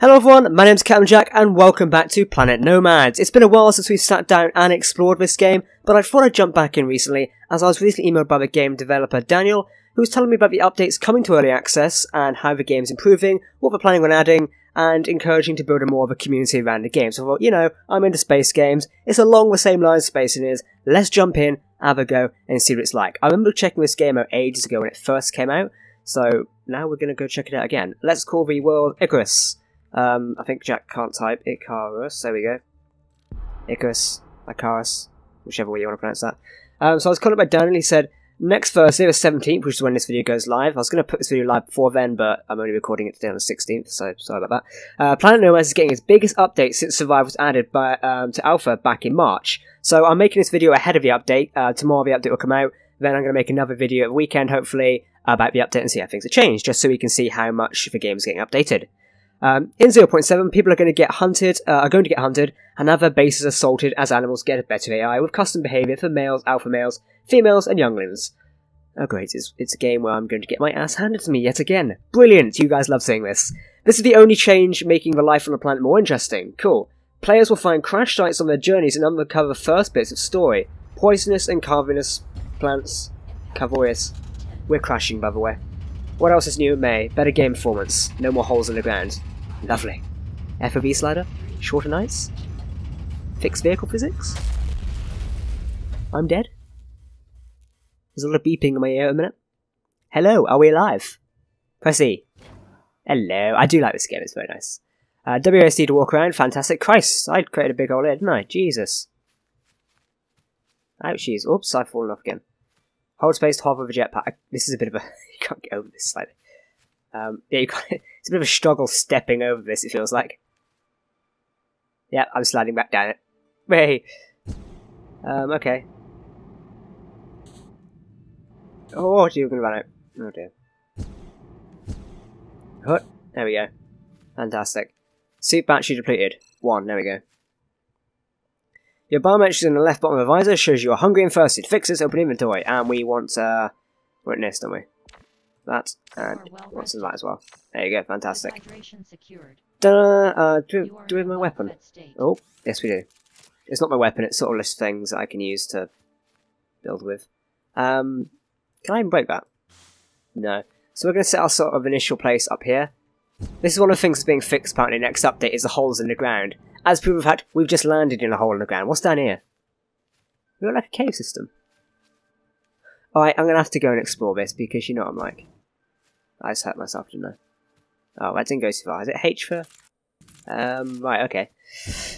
Hello everyone, my name's Captain Jack and welcome back to Planet Nomads. It's been a while since we've sat down and explored this game, but I thought I'd jump back in recently as I was recently emailed by the game developer Daniel, who was telling me about the updates coming to early access and how the game's improving, what they're planning on adding, and encouraging to build a more of a community around the game. So I thought, you know, I'm into space games, it's along the same lines spacing is, let's jump in, have a go, and see what it's like. I remember checking this game out ages ago when it first came out, so now we're going to go check it out again. Let's call the world Icarus. I think Jack can't type Icarus, there we go. Icarus, whichever way you want to pronounce that. So I was calling by Dan and he said, next Thursday, the 17th, which is when this video goes live. I was going to put this video live before then, but I'm only recording it today on the 16th, so sorry about that. Planet Nomads is getting its biggest update since Survival was added by, to Alpha back in March. So I'm making this video ahead of the update. Tomorrow the update will come out. Then I'm going to make another video at the weekend, hopefully, about the update and see how things have changed, just so we can see how much the game is getting updated. In 0.7, people are going to get hunted, and have their bases assaulted as animals get a better AI with custom behaviour for males, alpha males, females, and younglings. Oh great, it's a game where I'm going to get my ass handed to me yet again. Brilliant, you guys love seeing this. This is the only change making the life on the planet more interesting. Cool. Players will find crash sites on their journeys and uncover first bits of story. Poisonous and carnivorous plants. Carnivorous. We're crashing, by the way. What else is new in May? Better game performance. No more holes in the ground. Lovely. FOV slider? Shorter nights? Fixed vehicle physics? I'm dead? There's a lot of beeping in my ear at a minute. Hello, are we alive? Press E. Hello, I do like this game, it's very nice. WASD to walk around, fantastic. Christ, I created a big hole here, didn't I? Jesus. Ouchies. Oops, I've fallen off again. Hold space to hover with a jetpack. This is a bit of a... you can't get over this slightly. Yeah, you can't... it's a bit of a struggle stepping over this, it feels like. Yeah, I'm sliding back down it. Hey! Okay. Oh, you're going to run out. Oh dear. Hut. There we go. Fantastic. Suit battery depleted. 1, there we go. Your biometrics in the left bottom of the visor shows you are hungry and thirsty. Fix this, open inventory. And we want, witness, don't we? That, and what's in that as well. There you go, fantastic. Do we have my weapon? Oh, yes we do. It's not my weapon, it's sort of list things that I can use to build with. Can I even break that? No. So we're going to set our sort of initial place up here. This is one of the things that's being fixed apparently next update is the holes in the ground. As proof of fact, we've just landed in a hole in the ground. What's down here? We've got like a cave system. Alright, I'm going to have to go and explore this because you know what I'm like. I just hurt myself, didn't I? Oh, that didn't go too far. Is it H for... right, okay.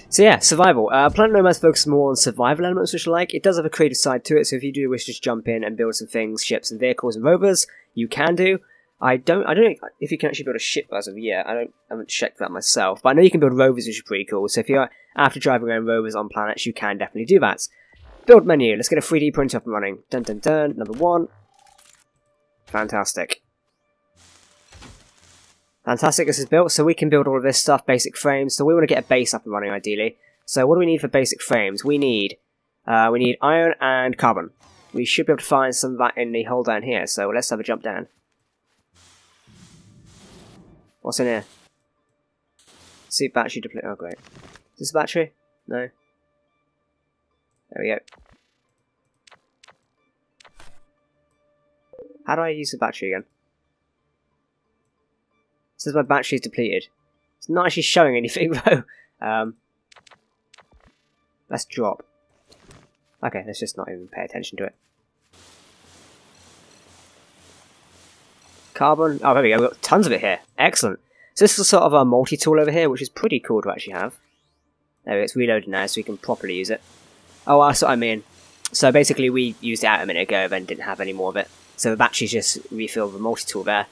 So yeah, survival. Planet Nomads focuses more on survival elements, which I like. It does have a creative side to it, so if you do wish to just jump in and build some things, ships and vehicles and rovers, you can do. I don't know if you can actually build a ship as of yet. I haven't checked that myself, but I know you can build rovers, which is pretty cool. So if you're after driving around rovers on planets, you can definitely do that. Build menu. Let's get a 3D printer up and running. Dun dun dun. Number 1. Fantastic. Fantastic. This is built, so we can build all of this stuff. Basic frames. So we want to get a base up and running, ideally. So what do we need for basic frames? We need iron and carbon. We should be able to find some of that in the hole down here. So let's have a jump down. What's in here? Suit battery depleted. Oh, great. Is this a battery? No. There we go. How do I use the battery again? It says my battery is depleted. It's not actually showing anything, though. Let's drop. Okay, let's just not even pay attention to it. Carbon. Oh, there we go. We've got tons of it here. Excellent. So this is sort of our multi-tool over here, which is pretty cool to actually have. There it's reloaded now, so we can properly use it. Oh, that's what I mean. So basically, we used it out a minute ago, then didn't have any more of it. So the batteries just refilled the multi-tool there.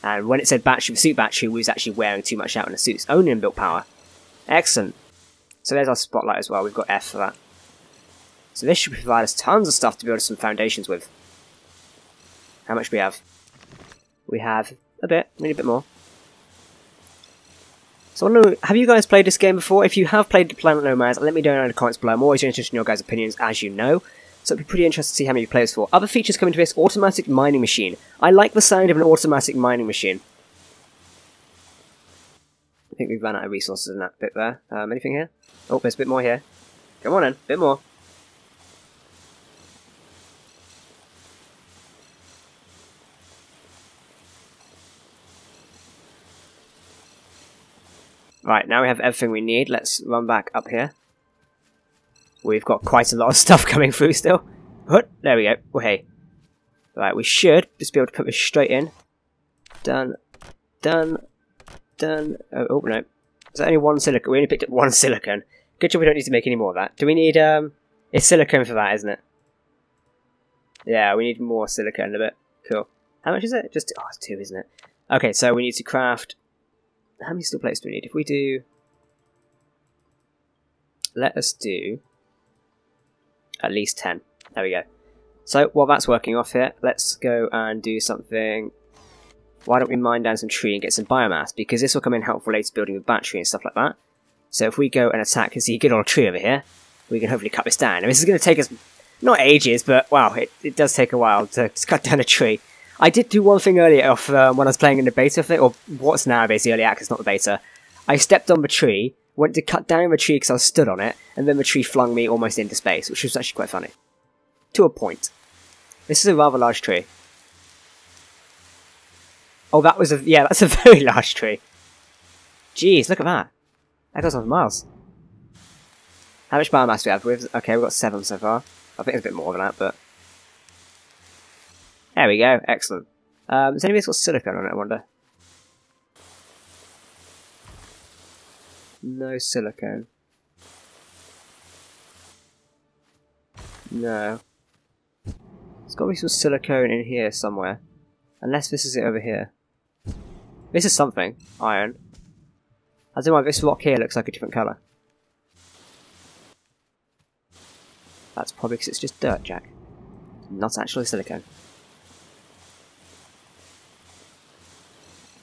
And when it said battery, the suit battery, we was actually wearing too much out in the suit. It's only inbuilt power. Excellent. So there's our spotlight as well. We've got F for that. So this should provide us tons of stuff to build some foundations with. How much do we have? We have a bit, maybe a bit more. So I want to know, have you guys played this game before? If you have played Planet Nomads, let me know in the comments below. I'm always interested in your guys' opinions, as you know. So it'd be pretty interesting to see how many you play this for. Other features coming to this, automatic mining machine. I like the sound of an automatic mining machine. think we've run out of resources in that bit there. Anything here? Oh, there's a bit more here. Come on then, a bit more. Right, now we have everything we need. Let's run back up here. We've got quite a lot of stuff coming through still. There we go. Oh, hey. Right, we should just be able to put this straight in. Done. Done. Done. Oh, no. Is that only one silicone? We only picked up one silicone. Good job we don't need to make any more of that. Do we need, it's silicone for that, isn't it? Yeah, we need more silicone a bit. Cool. How much is it? Just, oh, it's 2, isn't it? Okay, so we need to craft... How many steel plates do we need? If we do... Let us do... At least 10. There we go. So, while that's working off here, let's go and do something... Why don't we mine down some tree and get some biomass? Because this will come in helpful later building a battery and stuff like that. So if we go and attack and see a good old tree over here, we can hopefully cut this down. And this is going to take us, not ages, but wow, it does take a while to cut down a tree. I did do one thing earlier off when I was playing in the beta of it, or what's now basically early access, not the beta. I stepped on the tree, went to cut down the tree because I was stood on it, and then the tree flung me almost into space, which was actually quite funny. To a point. This is a rather large tree. Oh, that was yeah, that's a very large tree. Jeez, look at that. That goes on for miles. How much biomass do we have? Okay, we've got 7 so far. I think it's a bit more than that, but... There we go, excellent. Has anybody got silicone on it, I wonder? No silicone. No. There's got to be some silicone in here somewhere. Unless this is it over here. This is something. Iron. I don't know why this rock here looks like a different colour. That's probably because it's just dirt, Jack. Not actually silicone.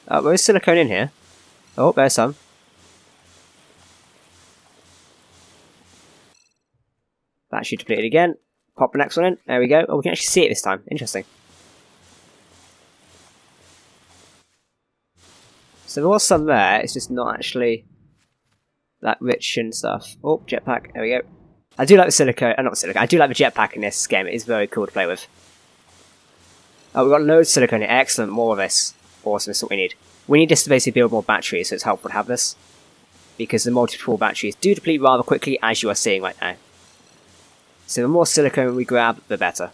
Oh, there is silicone in here. Oh, there's some. Battery depleted again. Pop the next one in. There we go. Oh, we can actually see it this time. Interesting. So there was some there, it's just not actually that rich and stuff. Oh, jetpack, there we go. I do like the silicone, not silicone, I do like the jetpack in this game, it is very cool to play with. Oh, we've got loads of silicone here, excellent, more of this. Awesome, this is what we need. We need this to basically build more batteries, so it's helpful to have this. Because the multiple batteries do deplete rather quickly, as you are seeing right now. So the more silicone we grab, the better.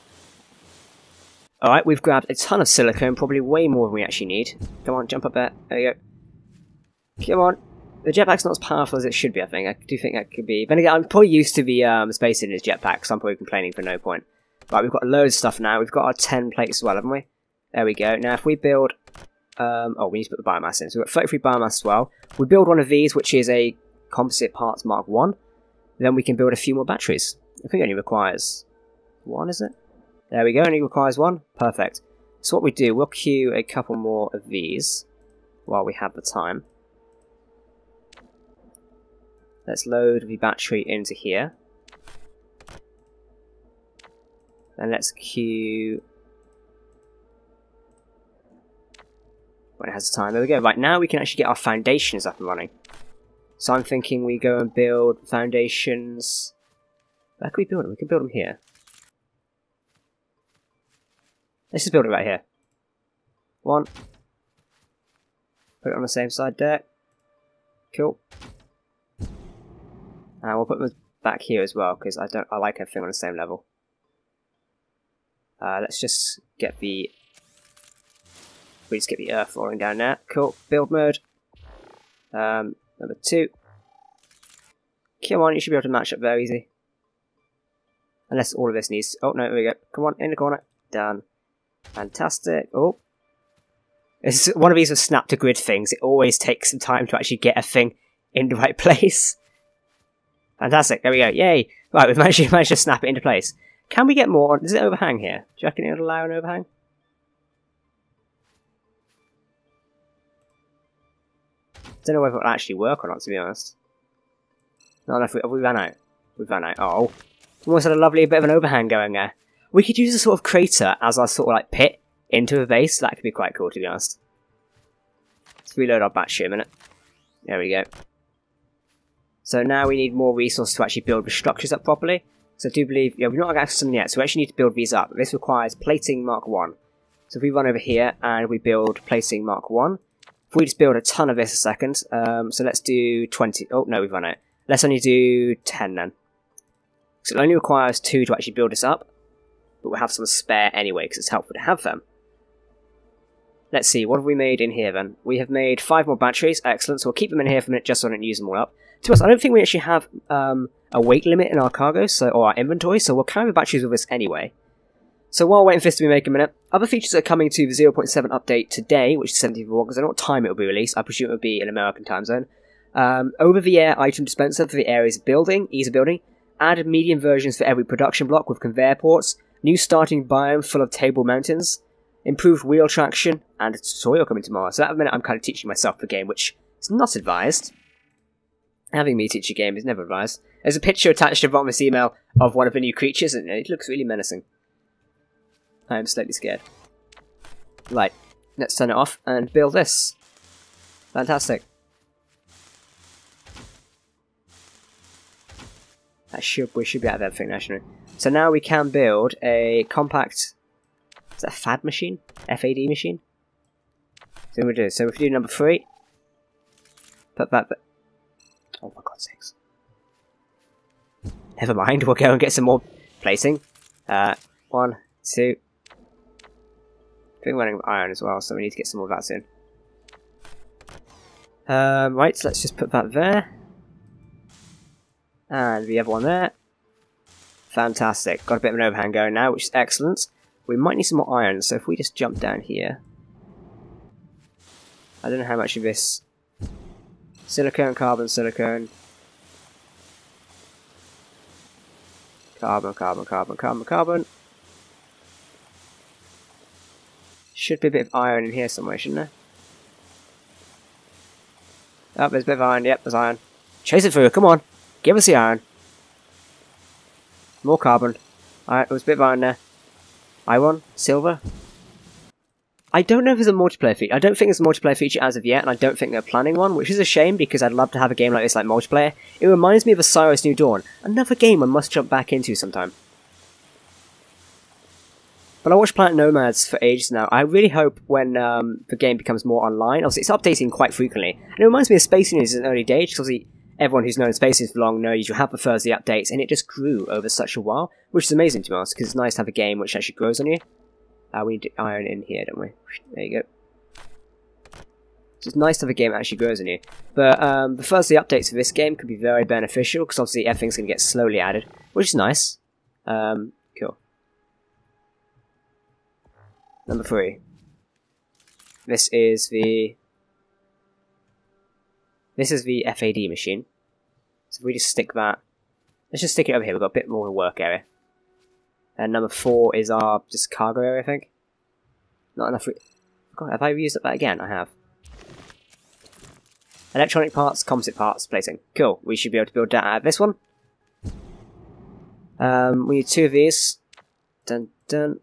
Alright, we've grabbed a ton of silicone, probably way more than we actually need. Come on, jump up there, there you go. Come on. The jetpack's not as powerful as it should be, I think. I do think that could be... Then again, I'm probably used to the space in his jetpack, so I'm probably complaining for no point. Right, we've got loads of stuff now. We've got our 10 plates as well, haven't we? There we go. Now, if we build... oh, we need to put the biomass in. So we've got 33 biomass as well. We build one of these, which is a composite parts Mark 1. Then we can build a few more batteries. I think it only requires... 1, is it? There we go, only requires 1. Perfect. So what we do, we'll queue a couple more of these while we have the time. Let's load the battery into here. And let's queue... when it has time. There we go. Right, now we can actually get our foundations up and running. So I'm thinking we go and build foundations... Where can we build them? We can build them here. Let's just build it right here. 1. Put it on the same side there. Cool. And we'll put them back here as well, because I like everything on the same level. Let's just get the... We just get the earth falling down there. Cool. Build mode. Number 2. Come on, you should be able to match up very easy. Unless all of this needs... Oh, no, there we go. Come on, in the corner. Done. Fantastic. Oh. This is one of these with snap to grid things. It always takes some time to actually get a thing in the right place. Fantastic. There we go. Yay. Right, we've managed to snap it into place. Can we get more? Does it overhang here? Do you reckon it would allow an overhang? Don't know whether it'll actually work or not, to be honest. Not enough. We ran out. We ran out. Oh. Almost had a lovely bit of an overhang going there. We could use a sort of crater as our sort of like pit into a base. That could be quite cool, to be honest. Let's reload our battery a minute. There we go. So now we need more resources to actually build the structures up properly. So I do believe, yeah, we've not got access to them yet, so we actually need to build these up. This requires plating Mark 1. So if we run over here and we build plating Mark 1, if we just build a ton of this a second, so let's do 20, oh no, we've run out. Let's only do 10 then. So it only requires 2 to actually build this up, but we'll have some spare anyway, because it's helpful to have them. Let's see, what have we made in here then? We have made 5 more batteries, excellent, so we'll keep them in here for a minute just so I don't use them all up. To be honest, I don't think we actually have a weight limit in our cargo, or our inventory, so we'll carry the batteries with us anyway. So while waiting for this to be made a minute, other features are coming to the 0.7 update today, which is 17th of August. I don't know what time it will be released, I presume it will be in American time zone. Over-the-air item dispenser for the area's building, ease of building, added medium versions for every production block with conveyor ports, new starting biome full of table mountains, improved wheel traction, and a tutorial coming tomorrow. So at the minute I'm kind of teaching myself the game, which is not advised. Having me teach a game is never advised. There's a picture attached to the bottom of this email of one of the new creatures, and it looks really menacing. I am slightly scared. Right, let's turn it off and build this. Fantastic. We should be out of everything now, shouldn't we? So now we can build a compact... Is that a FAD machine? FAD machine? So we'll do. So if we do number 3, put that... Oh for God's sakes. Never mind, we'll go and get some more plating. 1, 2... I think we're running iron as well, so we need to get some more of that soon. Right, so let's just put that there. And the other one there. Fantastic. Got a bit of an overhang going now, which is excellent. We might need some more iron, so if we just jump down here. I don't know how much of this... Silicone, carbon, silicone. Carbon, carbon, carbon, carbon, carbon. Should be a bit of iron in here somewhere, shouldn't there? Oh, there's a bit of iron. Yep, there's iron. Chase it through, come on. Give us the iron. More carbon. Alright, there's a bit of iron there. Iron? Silver? I don't know if there's a multiplayer feature. I don't think there's a multiplayer feature as of yet, and I don't think they're planning one, which is a shame because I'd love to have a game like this like multiplayer. It reminds me of Osiris New Dawn. Another game I must jump back into sometime. But I watched Planet Nomads for ages now. I really hope when the game becomes more online, obviously it's updating quite frequently, and it reminds me of Space News in an early days, because obviously everyone who's known Space News for long knows you have the Thursday updates, and it just grew over such a while, which is amazing to be honest, because it's nice to have a game which actually grows on you. We need iron in here, don't we? There you go. So it's nice to have a game that actually grows on you. But the Thursday updates for this game could be very beneficial, because obviously everything's going to get slowly added, which is nice. Cool. Number 3. This is the FAD machine. So if we just stick that, let's just stick it over here. We've got a bit more of a work area. And number 4 is our just cargo area, I think. Not enough. God, have I used up that again? I have. Electronic parts, composite parts, plating. Cool. We should be able to build that out of this one. We need 2 of these. Dun dun.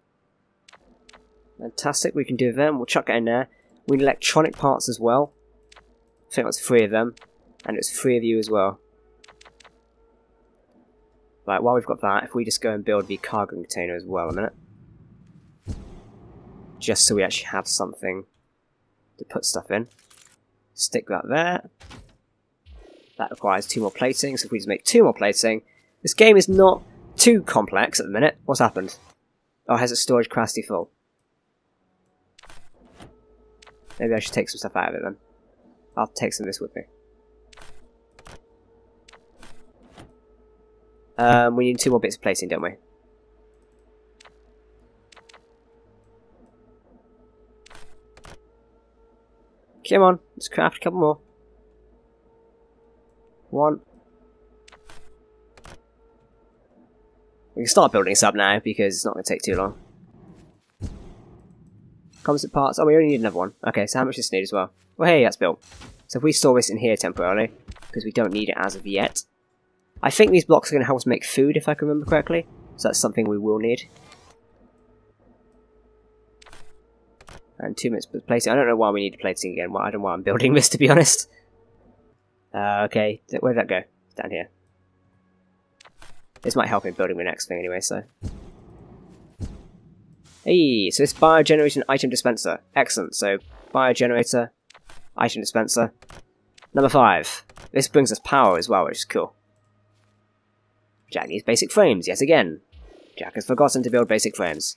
Fantastic, we can do them. We'll chuck it in there. We need electronic parts as well. I think that's 3 of them. And it's 3 of you as well. Right, while we've got that, if we just go and build the cargo container as well a minute. Just so we actually have something to put stuff in. Stick that there. That requires 2 more plating, so if we just make 2 more plating. This game is not too complex at the minute. What's happened? Oh, has its storage capacity full? Maybe I should take some stuff out of it then. I'll take some of this with me. We need 2 more bits of plating, don't we? Come on, let's craft a couple more. 1. We can start building this up now because it's not going to take too long. Composite parts. Oh, we only need another one. Okay, so how much does this need as well? Well, hey, that's built. So if we store this in here temporarily, because we don't need it as of yet. I think these blocks are going to help us make food, if I can remember correctly. So that's something we will need. And 2 minutes for plating. I don't know why we need plating again. I don't know why I'm building this, to be honest. Okay, where did that go? Down here. This might help in building the next thing anyway, so... Hey, so it's biogeneration item dispenser. Excellent, so biogenerator, item dispenser. Number 5. This brings us power as well, which is cool. Jack needs basic frames, yet again. Jack has forgotten to build basic frames.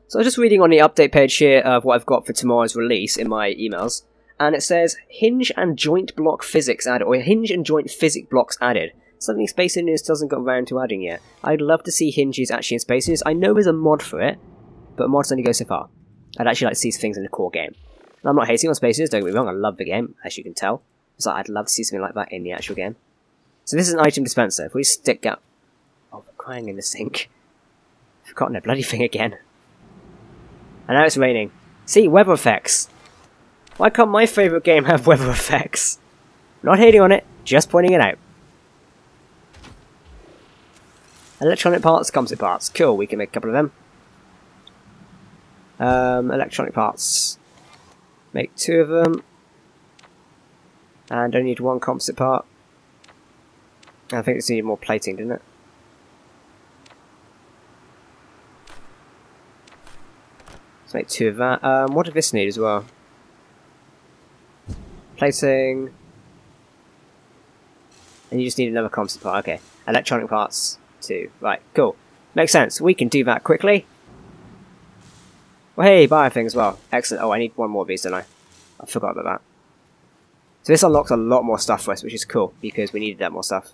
So I was just reading on the update page here of what I've got for tomorrow's release in my emails, and it says hinge and joint block physics added, or hinge and joint physic blocks added. Something Space Indians doesn't got around to adding yet. I'd love to see hinges actually in Space Indians. I know there's a mod for it, but mods only go so far. I'd actually like to see things in the core game. And I'm not hating on Space Indians, don't get me wrong, I love the game, as you can tell. So I'd love to see something like that in the actual game. So this is an item dispenser. If we stick out... Oh, we're crying in the sink. I've forgotten the bloody thing again. And now it's raining. See, weather effects. Why can't my favourite game have weather effects? Not hating on it, just pointing it out. Electronic parts, composite parts. Cool, we can make a couple of them. Electronic parts. Make 2 of them. And I need 1 composite part. I think it's needed more plating, didn't it? Let's make 2 of that. What does this need as well? Plating. And you just need another composite part, okay. Electronic parts, 2. Right, cool. Makes sense. We can do that quickly. Well, hey, buy a thing as well. Excellent. Oh, I need 1 more of these, don't I? I forgot about that. So this unlocks a lot more stuff for us, which is cool, because we needed that more stuff.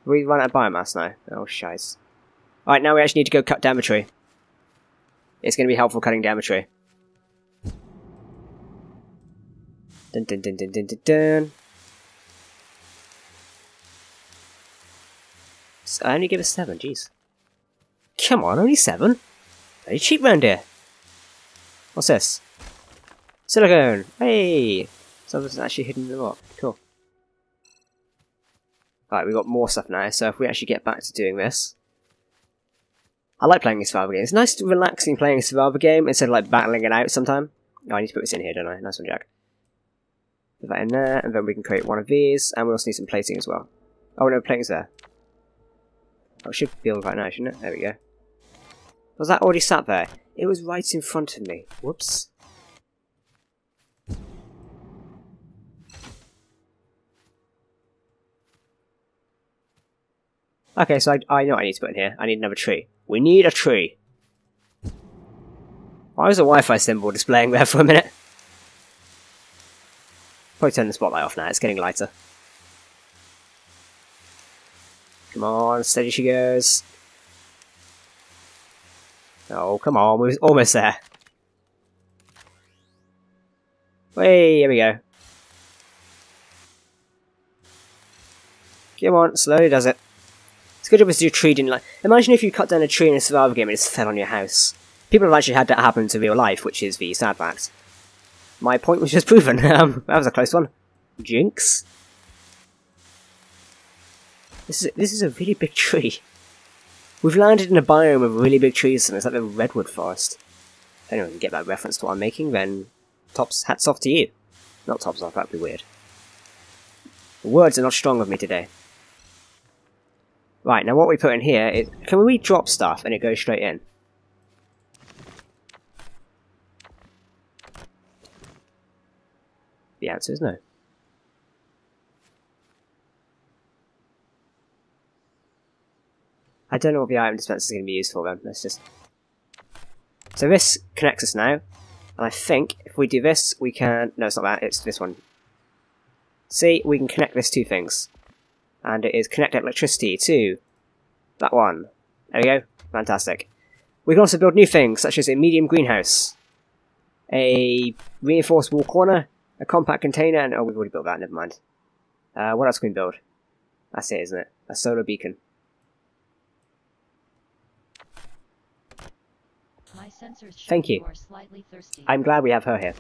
We run out of biomass now. Oh, shiz. Alright, now we actually need to go cut down the tree. It's going to be helpful cutting down the tree. Dun dun dun dun dun dun dun. So I only give us 7, jeez. Come on, only 7? Very cheap round here. What's this? Silicone! Hey! Something's actually hidden in the rock. Cool. Alright, we've got more stuff now, so if we actually get back to doing this... I like playing a survival game. It's nice to relaxing playing a survival game instead of like battling it out sometime. Oh, I need to put this in here, don't I? Nice one, Jack. Put that in there, and then we can create 1 of these, and we also need some plating as well. Oh no, plating's there. Oh, it should build right now, shouldn't it? There we go. Was that already sat there? It was right in front of me. Whoops. Okay, so I know what I need to put in here. I need another tree. We need a tree. Why was the Wi-Fi symbol displaying there for a minute? Probably turn the spotlight off now. It's getting lighter. Come on, steady she goes. Oh, come on, we're almost there. Hey, here we go. Come on, slowly does it. It's good job if your tree didn't like... Imagine if you cut down a tree in a survival game and it just fell on your house. People have actually had that happen to real life, which is the sad fact. My point was just proven. That was a close one. Jinx. This is a really big tree. We've landed in a biome with really big trees, and it's like the redwood forest. If anyone can get that reference to what I'm making, then hats off to you. Not tops off, that'd be weird. The words are not strong with me today. Right, now what we put in here is... Can we drop stuff and it goes straight in? The answer is no. I don't know what the item dispenser is going to be used for then. Let's just... So this connects us now. And I think if we do this, we can... No, it's not that. It's this one. See, we can connect this to things. And it is connect electricity to that one. There we go. Fantastic. We can also build new things, such as a medium greenhouse, a reinforced wall corner, a compact container, and... Oh, we've already built that. Never mind. What else can we build? That's it, isn't it? A solar beacon. Thank you. I'm glad we have her here.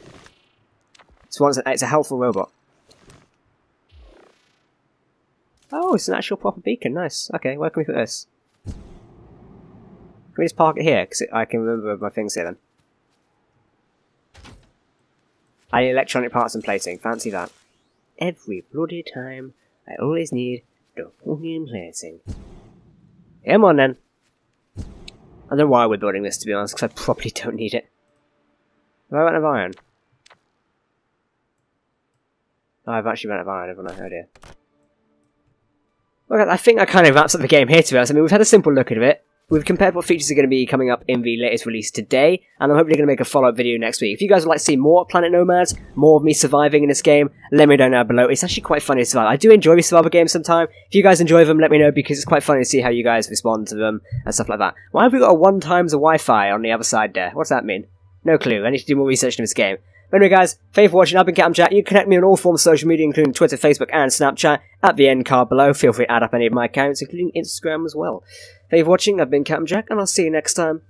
It's a helpful robot. Oh, it's an actual proper beacon. Nice. Okay, where can we put this? Can we just park it here? Because I can remember my things here then. I need electronic parts and plating. Fancy that. every bloody time. I always need the fucking placing. Come on then. I don't know why we're building this, to be honest, because I probably don't need it. Have I run out of iron? Oh, I've actually run out of iron, haven't I? Oh dear. Okay, I think that kind of wraps up the game here, to be honest. I mean, we've had a simple look at it. We've compared what features are going to be coming up in the latest release today, and I'm hopefully going to make a follow-up video next week. If you guys would like to see more Planet Nomads, more of me surviving in this game, let me know down below. It's actually quite funny to survive. I do enjoy these survival games sometimes. If you guys enjoy them, let me know, because it's quite funny to see how you guys respond to them and stuff like that. Why have we got a 1 times a Wi-Fi on the other side there? What's that mean? No clue. I need to do more research in this game. But anyway guys, thank you for watching. I've been Captain Jack. You can connect me on all forms of social media, including Twitter, Facebook, and Snapchat, at the end card below. Feel free to add up any of my accounts, including Instagram as well. Thank you for watching. I've been Captain Jack, and I'll see you next time.